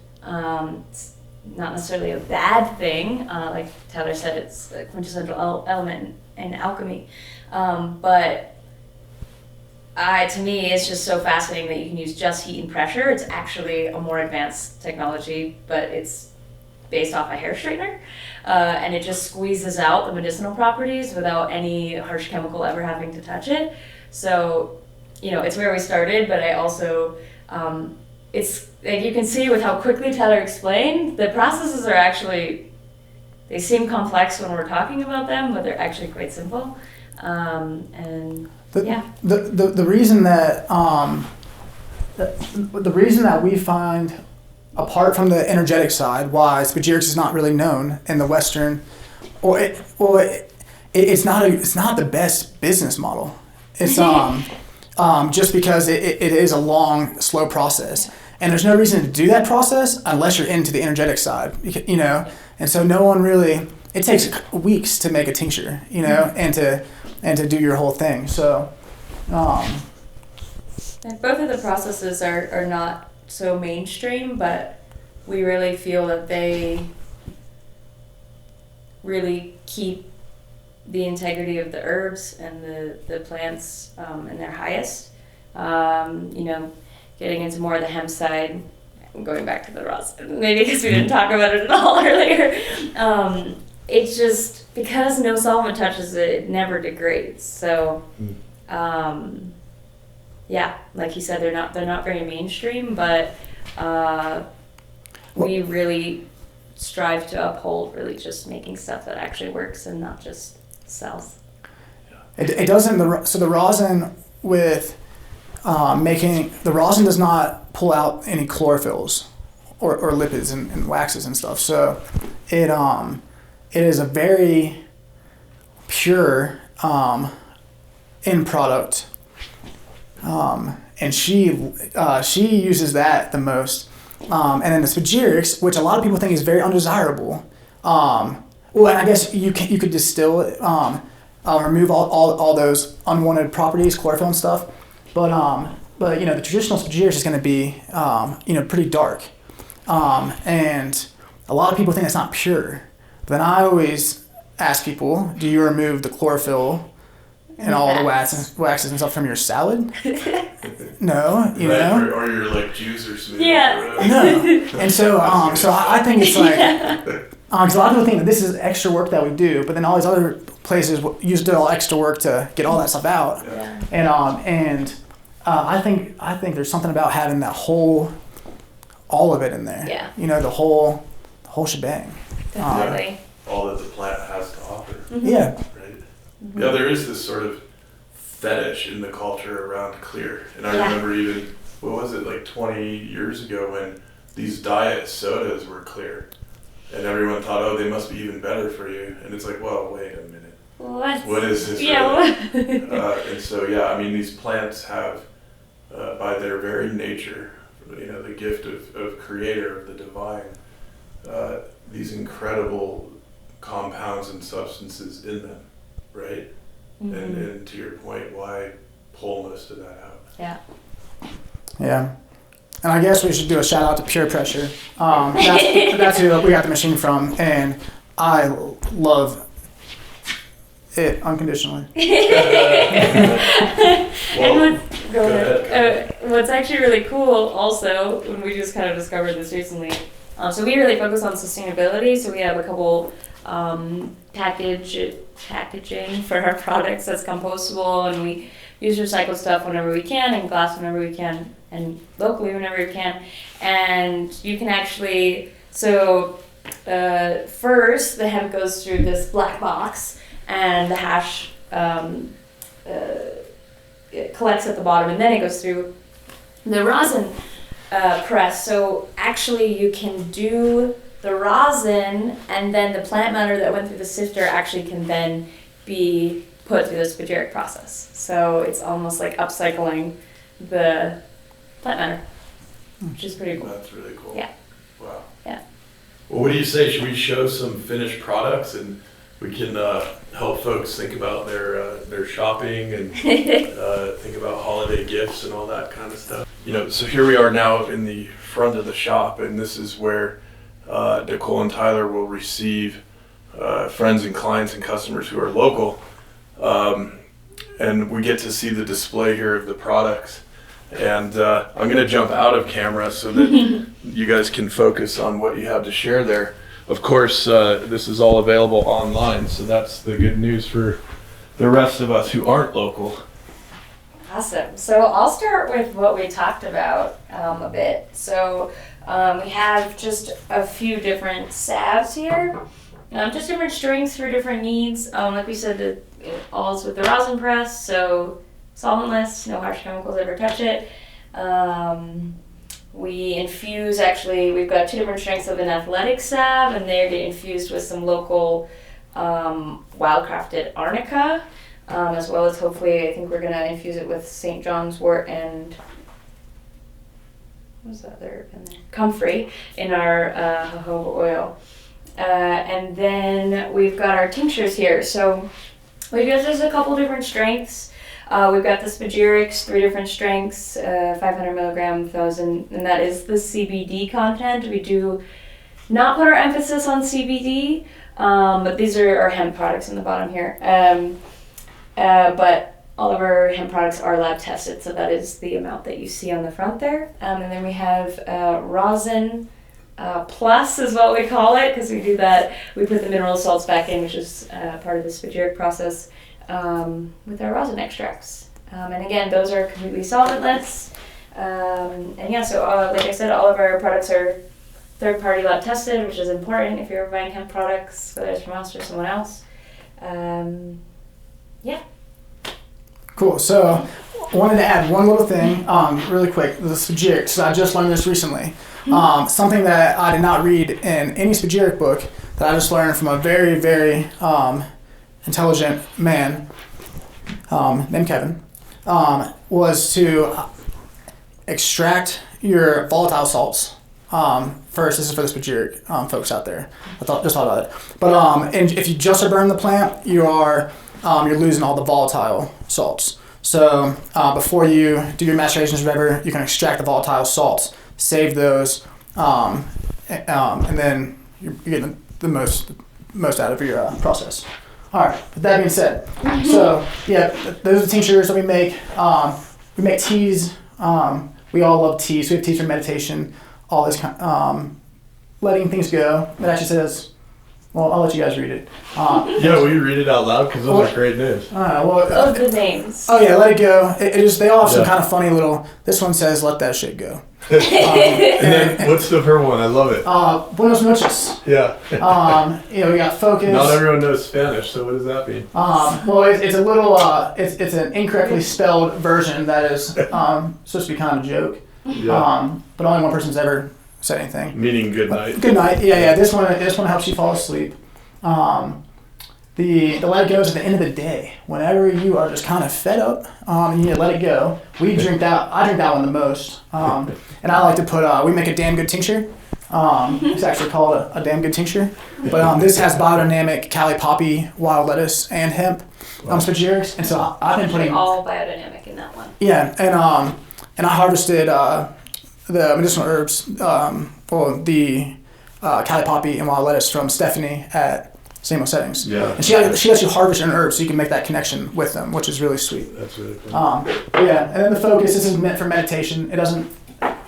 not necessarily a bad thing. Like Tyler said, it's a quintessential element in alchemy. But to me, it's just so fascinating that you can use just heat and pressure. It's actually a more advanced technology, but it's based off a hair straightener. And it just squeezes out the medicinal properties without any harsh chemical ever having to touch it. So, it's where we started, but I also, it's like you can see with how quickly Tyler explained, the processes are actually, they seem complex when we're talking about them, but they're actually quite simple. The reason that the reason that we find, apart from the energetic side, why spagyrics is not really known in the Western, it's not the best business model. It's just because it is a long, slow process, and there's no reason to do that process unless you're into the energetic side, And so no one really. It takes weeks to make a tincture, and to do your whole thing. So, and both of the processes are not so mainstream, but we really feel that they really keep the integrity of the herbs and the plants in their highest. Getting into more of the hemp side, going back to the rosin, maybe because we didn't talk about it at all earlier. It's just because no solvent touches it, it never degrades. So, like you said, they're not very mainstream, but we really strive to uphold really just making stuff that actually works and not just sells. It doesn't. So the rosin with the rosin does not pull out any chlorophylls or lipids and waxes and stuff. So it is a very pure end product, and she uses that the most. And then the spagyrics, which a lot of people think is very undesirable. And I guess you could distill it, remove all those unwanted properties, chlorophyll and stuff. But the traditional spagyrics is going to be pretty dark, and a lot of people think it's not pure. Then I always ask people, do you remove the chlorophyll and all the waxes and stuff from your salad? No, or your like juice or smoothie. Yeah. No. And so I think it's like, because a lot of people think that this is extra work that we do, but then all these other places use the all extra work to get all that stuff out. Yeah. And I think there's something about having that all of it in there. Yeah. The whole shebang. Definitely. All that the plant has to offer. Mm-hmm. Yeah. Right. Mm-hmm. Yeah, there is this sort of fetish in the culture around clear. And I remember even, what was it, like 20 years ago when these diet sodas were clear. And everyone thought, oh, they must be even better for you. And it's like, well, wait a minute. What is this? Yeah. Really? And so, these plants have, by their very nature, the gift of creator, of the divine, these incredible compounds and substances in them, right? Mm-hmm. And to your point, why pull most of that out? Yeah. Yeah. And I guess we should do a shout out to Pure Pressure. That's who we got the machine from, and I love it unconditionally. What's actually really cool also, when we just kind of discovered this recently, so we really focus on sustainability, so we have a couple packaging for our products that's compostable, and we use recycled stuff whenever we can, and glass whenever we can, and locally whenever we can. And you can actually, first the hemp goes through this black box, and the hash it collects at the bottom, and then it goes through the rosin press. So actually you can do the rosin, and then the plant matter that went through the sifter actually can then be put through the spagyric process. So it's almost like upcycling the plant matter, which is pretty cool. That's really cool. Yeah. Wow. Yeah. Well, what do you say? Should we show some finished products, and we can help folks think about their shopping and think about holiday gifts and all that kind of stuff? So here we are now in the front of the shop, and this is where Nicole and Tyler will receive friends and clients and customers who are local. And we get to see the display here of the products. And I'm going to jump out of camera so that you guys can focus on what you have to share there. Of course, this is all available online, so that's the good news for the rest of us who aren't local. Awesome. So I'll start with what we talked about a bit. So we have just a few different salves here, just different strengths for different needs. Like we said, it all is with the Rosin Press, so solventless, no harsh chemicals ever touch it. We infuse, actually, we've got 2 different strengths of an athletic salve, and they get infused with some local wild-crafted arnica, as well as hopefully, I think we're going to infuse it with St. John's wort and, what was the other? Comfrey in our jojoba oil. And then we've got our tinctures here. So we've got just a couple different strengths. We've got the spagyrics, 3 different strengths, 500 milligram, 1,000, and that is the CBD content. We do not put our emphasis on CBD, but these are our hemp products in the bottom here. But all of our hemp products are lab tested, so that is the amount that you see on the front there. And then we have Rosin Plus is what we call it, because we do that. We put the mineral salts back in, which is part of the spagyric process. With our rosin extracts. And again, those are completely solventless. And yeah, so like I said, all of our products are third-party lab tested, which is important if you're buying hemp products, whether it's from us or someone else. Yeah. Cool. So I wanted to add one little thing really quick. The spagyric. So I just learned this recently. Something that I did not read in any spagyric book that I just learned from a very, very intelligent man named Kevin, was to extract your volatile salts first. This is for the spagyric folks out there. Just thought about it. But and if you just burn the plant, you're losing all the volatile salts. So before you do your macerations or whatever, you can extract the volatile salts, save those, and then you're getting the most out of your process. All right, with that being said, so yeah, those are the tinctures that we make. We make teas. We all love teas. So we have teas for meditation, all this letting things go. It actually says, well, I'll let you guys read it. Yeah, will you read it out loud? Because those are great news. Love the names. Oh yeah, let it go. They all have some kind of funny little, this one says, let that shit go. And then what's the first one? I love it. Buenos noches. Yeah. We got focus. Not everyone knows Spanish, so what does that mean? Well, it's a little, it's an incorrectly spelled version that is supposed to be kind of a joke. Yeah. But only one person's ever said anything. Meaning good night. Good night. Yeah. This one helps you fall asleep. The let it go is at the end of the day. Whenever you are just kind of fed up, and you need to let it go. I drink that one the most. And I like to put, we make a damn good tincture. It's actually called a damn good tincture. But this has biodynamic Cali poppy, wild lettuce, and hemp spagyrics. And so I've been putting all biodynamic in that one. Yeah, and I harvested the medicinal herbs, the Cali poppy and wild lettuce from Stephanie at Same Settings. Yeah. And she lets you harvest an herb so you can make that connection with them, which is really sweet. That's really cool. Yeah, and then the focus, this is meant for meditation.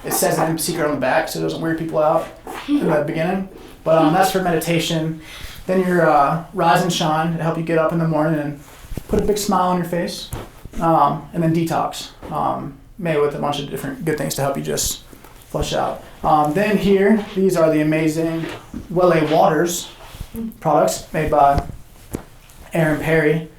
It says it in secret on the back, so it doesn't weird people out in the beginning. But that's for meditation. Then your rise and shine to help you get up in the morning and put a big smile on your face. And then detox, made with a bunch of different good things to help you just flush out. Then here, these are the amazing Welle Waters products made by Aaron Perry.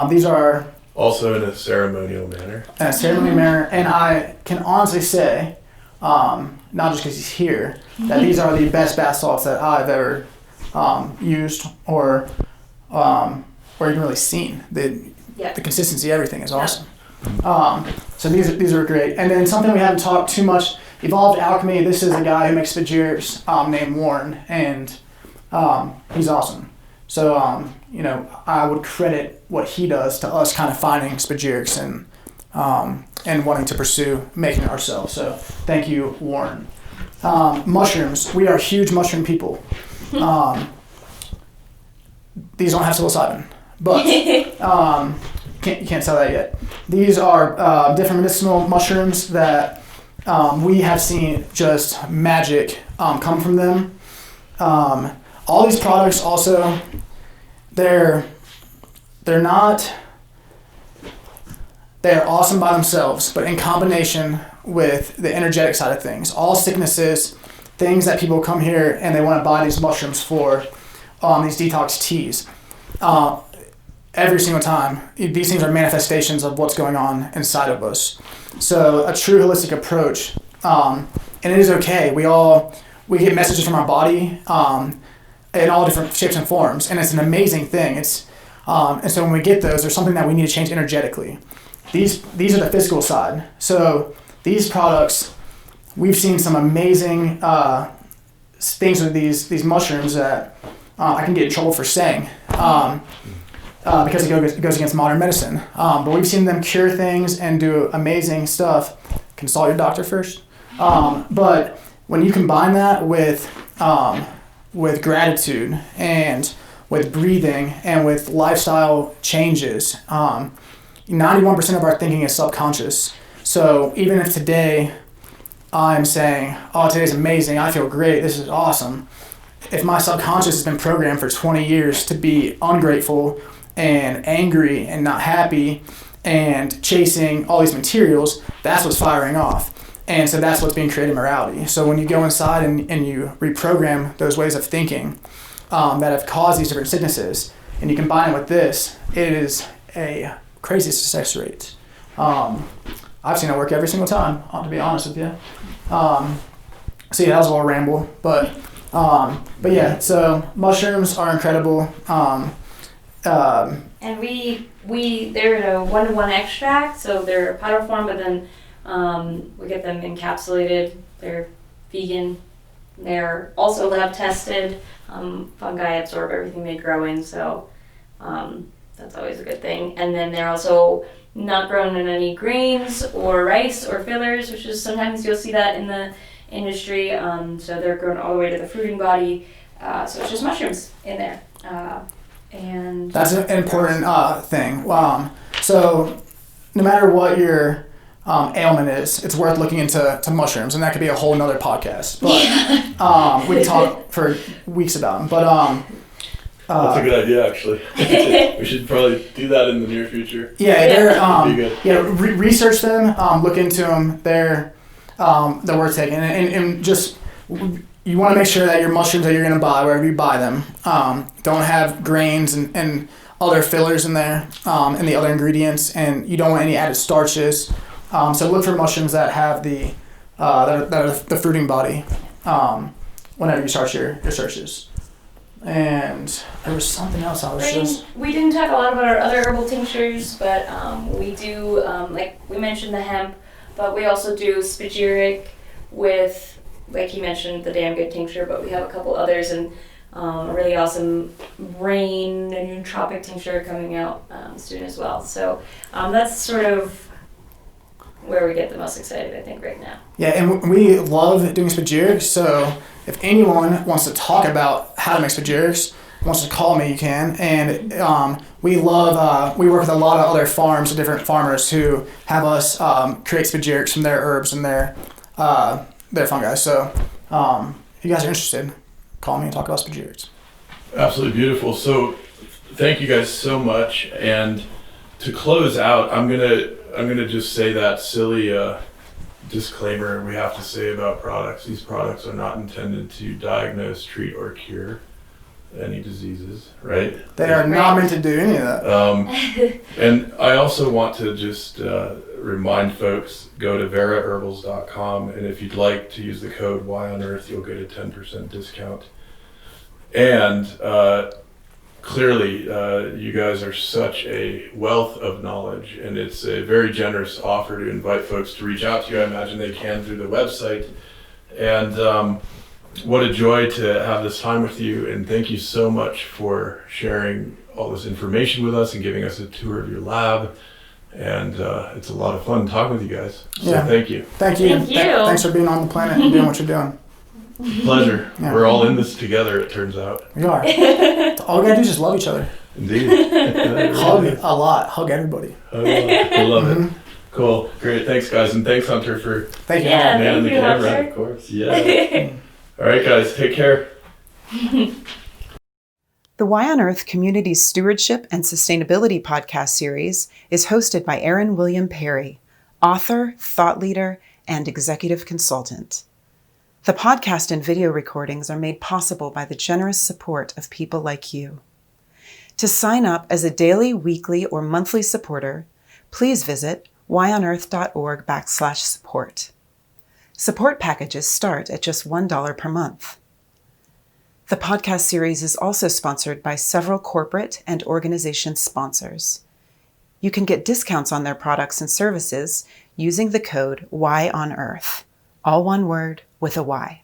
These are also in a ceremonial manner. And I can honestly say, not just because he's here, that these are the best bath salts that I've ever used or even really seen. The consistency, everything is awesome. So these are great. And then something we haven't talked too much, Evolved Alchemy. This is a guy who makes spagyrics named Warren, and he's awesome. So I would credit what he does to us kind of finding spagyrics and wanting to pursue making it ourselves. So thank you, Warren. Mushrooms. We are huge mushroom people. These don't have psilocybin, but you can't tell that yet. These are different medicinal mushrooms that we have seen just magic come from them. All these products also, they're awesome by themselves, but in combination with the energetic side of things. All sicknesses, things that people come here and they want to buy these mushrooms for, these detox teas. Every single time, these things are manifestations of what's going on inside of us. So a true holistic approach, and it is okay. We get messages from our body in all different shapes and forms, and it's an amazing thing. And so when we get those, there's something that we need to change energetically. These are the physical side. So these products, we've seen some amazing things with these mushrooms that I can get in trouble for saying because it goes against modern medicine. But we've seen them cure things and do amazing stuff. Consult your doctor first. But when you combine that with gratitude and with breathing and with lifestyle changes, 91% of our thinking is subconscious. So even if today I'm saying, oh, today's amazing, I feel great, this is awesome. If my subconscious has been programmed for 20 years to be ungrateful and angry and not happy and chasing all these materials, that's what's firing off. And so that's what's being created in morality. So when you go inside and you reprogram those ways of thinking that have caused these different sicknesses, and you combine it with this, it is a crazy success rate. I've seen it work every single time, to be honest with you. So yeah, that was a little ramble, but yeah, so mushrooms are incredible. And they're in a 1-to-1 extract, so they're powder form, but then we get them encapsulated. They're vegan. They're also lab tested. Fungi absorb everything they grow in, so that's always a good thing. And then they're also not grown in any grains or rice or fillers, which is sometimes you'll see that in the industry. So they're grown all the way to the fruiting body. So it's just mushrooms in there. And that's an important thing. So no matter what your ailment is, it's worth looking into mushrooms, and that could be a whole nother podcast. But we can talk for weeks about them. But that's a good idea, actually. We should probably do that in the near future. Yeah, they're research them, look into them. They're worth taking, and just you want to make sure that your mushrooms that you're going to buy, wherever you buy them, don't have grains and other fillers in there, and the other ingredients, and you don't want any added starches. So look for mushrooms that have that are the fruiting body whenever you start your searches. And there was something else we didn't talk a lot about our other herbal tinctures, but we do, like we mentioned the hemp, but we also do spagyric with, like you mentioned, the Damn Good tincture, but we have a couple others, and a really awesome rain and nootropic tincture coming out soon as well. So that's sort of where we get the most excited, I think, right now. Yeah, and we love doing spagyrics, so if anyone wants to talk about how to make spagyrics, wants to call me, you can. And we work with a lot of other farms, different farmers who have us create spagyrics from their herbs and their fungi. So if you guys are interested, call me and talk about spagyrics. Absolutely beautiful. So thank you guys so much. And to close out, I'm gonna just say that silly disclaimer we have to say about products. These products are not intended to diagnose, treat, or cure any diseases, right? They are not meant to do any of that. And I also want to just remind folks, go to veraherbals.com, and if you'd like to use the code Why on Earth, you'll get a 10% discount. And clearly, you guys are such a wealth of knowledge, and it's a very generous offer to invite folks to reach out to you. I imagine they can through the website. And what a joy to have this time with you, and thank you so much for sharing all this information with us and giving us a tour of your lab. And it's a lot of fun talking with you guys. So thank you. Thank you. Thank you. Thanks for being on the planet and doing what you're doing. Pleasure. Yeah. We're all in this together, it turns out. We are. All we gotta do is just love each other. Indeed. Hug a lot. Hug everybody. I love it. Cool. Great. Thanks, guys. And thanks, Hunter, for Thank you. Yeah. manning the Thank you, camera. Hunter. Of course. Yeah. All right, guys. Take care. The Why on Earth Community Stewardship and Sustainability podcast series is hosted by Aaron William Perry, author, thought leader, and executive consultant. The podcast and video recordings are made possible by the generous support of people like you. To sign up as a daily, weekly, or monthly supporter, please visit whyonearth.org/support. Support packages start at just $1 per month. The podcast series is also sponsored by several corporate and organization sponsors. You can get discounts on their products and services using the code WHYONEARTH, all one word with a Y.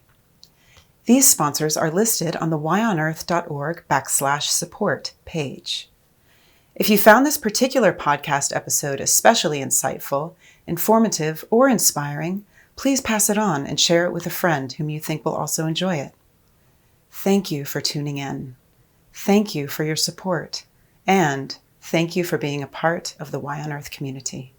These sponsors are listed on the whyonearth.org/support page. If you found this particular podcast episode especially insightful, informative, or inspiring, please pass it on and share it with a friend whom you think will also enjoy it. Thank you for tuning in. Thank you for your support. And thank you for being a part of the Why on Earth community.